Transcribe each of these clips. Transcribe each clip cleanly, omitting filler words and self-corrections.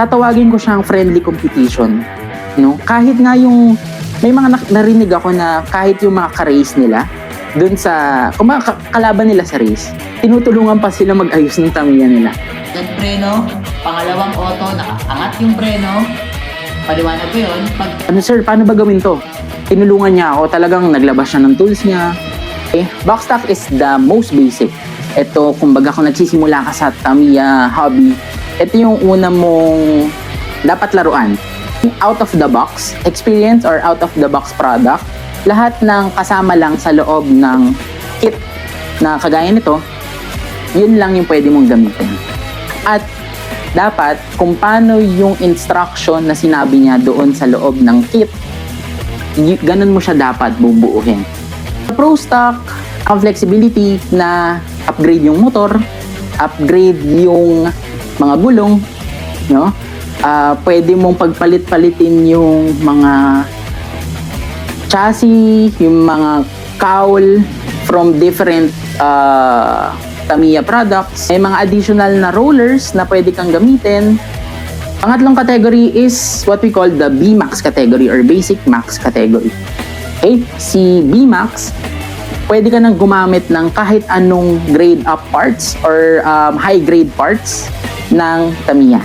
tatawagin ko siyang friendly competition. No? Kahit nga yung, may mga narinig ako na kahit yung mga ka-race nila, dun sa, kung mga kalaban nila sa race, tinutulungan pa sila mag-ayos ng tamiya nila. Preno, pangalawang auto, nakaangat yung preno. Paliwanag ko yun. Ano sir, paano ba gawin to? Tinulungan niya ako, talagang naglabas siya ng tools niya. Box stock is the most basic. Ito, kumbaga kung nagsisimula ka sa Tamiya hobby, ito yung una mong dapat laruan. Out of the box experience or out of the box product, lahat ng kasama lang sa loob ng kit na kagaya nito, yun lang yung pwede mong gamitin. At dapat kung paano yung instruction na sinabi niya doon sa loob ng kit, ganun mo siya dapat bubuuhin. Sa Pro Stock, ang flexibility na upgrade yung motor, upgrade yung mga gulong, no? Pwede mong pagpalit-palitin yung mga chassis, yung mga cowl from different Tamiya products. May mga additional na rollers na pwede kang gamitin. Pangatlong category is what we call the B-Max category or Basic Max category. Okay? Si B-Max, pwede ka nang gumamit ng kahit anong grade up parts or high grade parts ng Tamiya.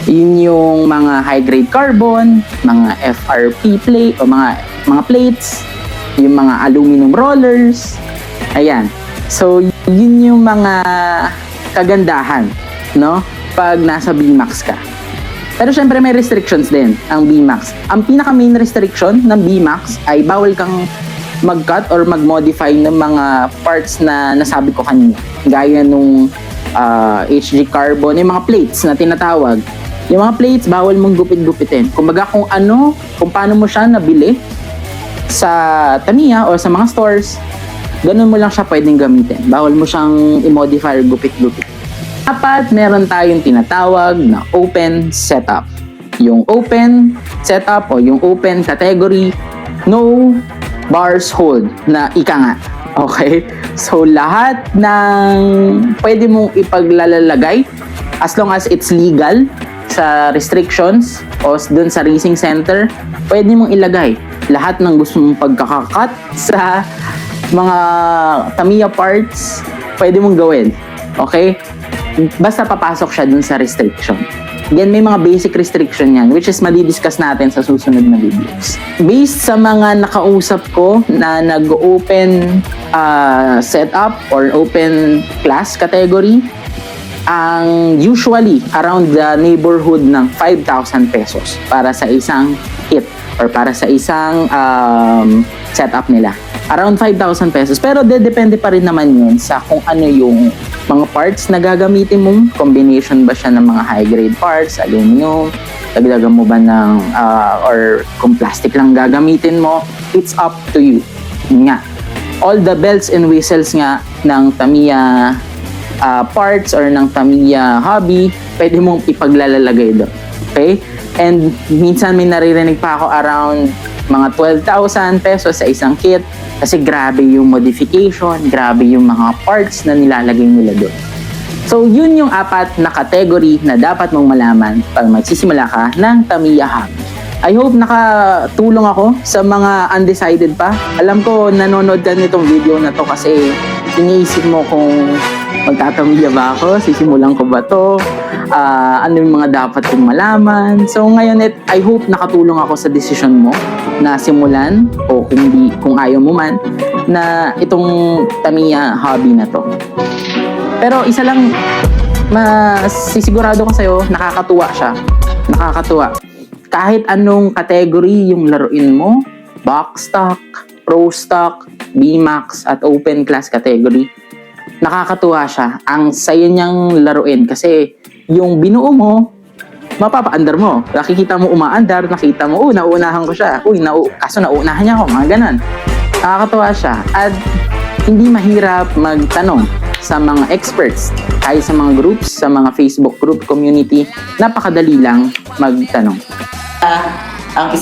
Yun yung mga high grade carbon, mga FRP plate o mga plates, yung mga aluminum rollers. Ayan. So, yun yung mga kagandahan, no? Pag nasa B-Max ka. Pero syempre may restrictions din ang B-Max. Ang pinaka main restriction ng B-Max ay bawal kang mag-cut or mag-modify ng mga parts na nasabi ko kanina. Gaya nung HG carbon, yung mga plates na tinatawag. Yung mga plates, bawal mong gupit-gupitin. Kumbaga kung paano mo siya nabili sa Tamiya o sa mga stores, ganun mo lang siya pwedeng gamitin. Bawal mo siyang i-modify or gupit-gupit. Dapat meron tayong tinatawag na open setup. Yung open setup o yung open category, no bars hold na ika nga. Okay? So lahat ng pwede mong ipaglalagay as long as it's legal sa restrictions o dun sa racing center, pwede mong ilagay lahat ng gusto mong pagkakakat sa mga Tamiya parts, pwede mong gawin. Okay? Basta papasok siya dun sa restriction. Again, may mga basic restriction yan, which is madidiscuss natin sa susunod na videos. Based sa mga nakausap ko na nag-open setup or open class category, ang usually around the neighborhood ng 5,000 pesos para sa isang kit or para sa isang setup nila. Around 5,000 pesos. Pero depende pa rin naman yun sa kung ano yung mga parts na gagamitin mo. Combination ba siya ng mga high-grade parts, aluminum, dagdagan mo ba ng, or kung plastic lang gagamitin mo, it's up to you. Yun nga. All the bells and whistles nga ng Tamiya parts or ng Tamiya hobby, pwede mong ipaglalagay doon. Okay? And minsan may naririnig pa ako around mga 12,000 pesos sa isang kit kasi grabe yung modification, grabe yung mga parts na nilalagay nila doon. So yun yung 4 na category na dapat mong malaman pag magsisimula ka ng Tamiya hobby. I hope nakatulong ako sa mga undecided pa. Alam ko nanonood ka nitong video na to kasi iniisip mo kung magtatamiya ba ako, sisimulan ko ba to, ano yung mga dapat kong malaman. So ngayon, I hope nakatulong ako sa decision mo na simulan o kung ayaw mo man na itong Tamiya hobby na to. Pero isa lang masisigurado ko sa'yo, nakakatuwa siya. Nakakatuwa. Kahit anong category yung laruin mo, box stock, pro stock, B-Max at open class category, nakakatuwa siya. Ang saya niyang laruin kasi yung binuo mo, mapapaandar mo. Nakikita mo umaandar, nakita mo, nauunahan ko siya. Kaso nauunahan niya ako, mga ganon. Nakakatuwa siya. At hindi mahirap magtanong sa mga experts, kahit sa mga groups, sa mga Facebook group community, napakadali lang magtanong. Ang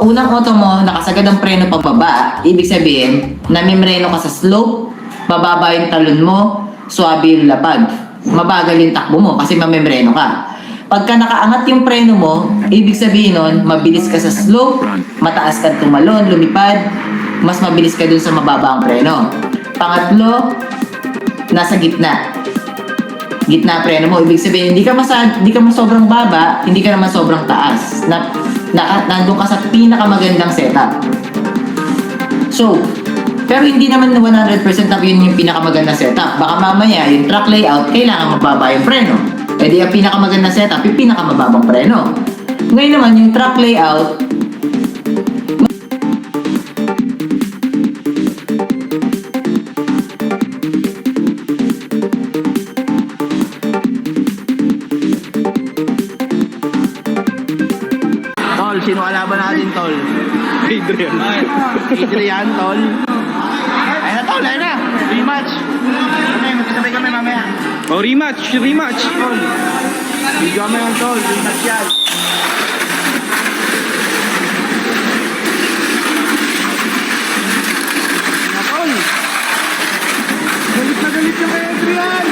unang auto mo, nakasagad ang preno pababa, ibig sabihin, namimreno ka sa slope, bababa yung talon mo, swabe yung lapag. Mabagal yung takbo mo kasi mamemreno ka. Pagka nakaangat yung preno mo, ibig sabihin nun, mabilis ka sa slope, mataas ka tumalon, lumipad, mas mabilis ka dun sa mababa ang preno. Pangatlo, nasa gitna. Gitna preno mo, ibig sabihin, hindi ka sobrang baba, hindi ka naman sobrang taas. Nandun ka sa pinakamagandang setup. So, pero hindi naman 100% na yun yung pinakamagandang setup. Baka mamaya, yung track layout, kailangan mababa yung preno. E di ang pinakamagandang setup, yung pinakamababang preno. Ngayon naman, yung track layout, Tol, sino kalaban natin, Tol? Adrian. Adrian, Tol. Ayun na, Tol, ayun na. Rematch. Kami, magkasabay kami mamaya. Oh, rematch. Tol. Video kami yung Tol. Rematch yan. Tol. Galit na galit yung kay Adrian.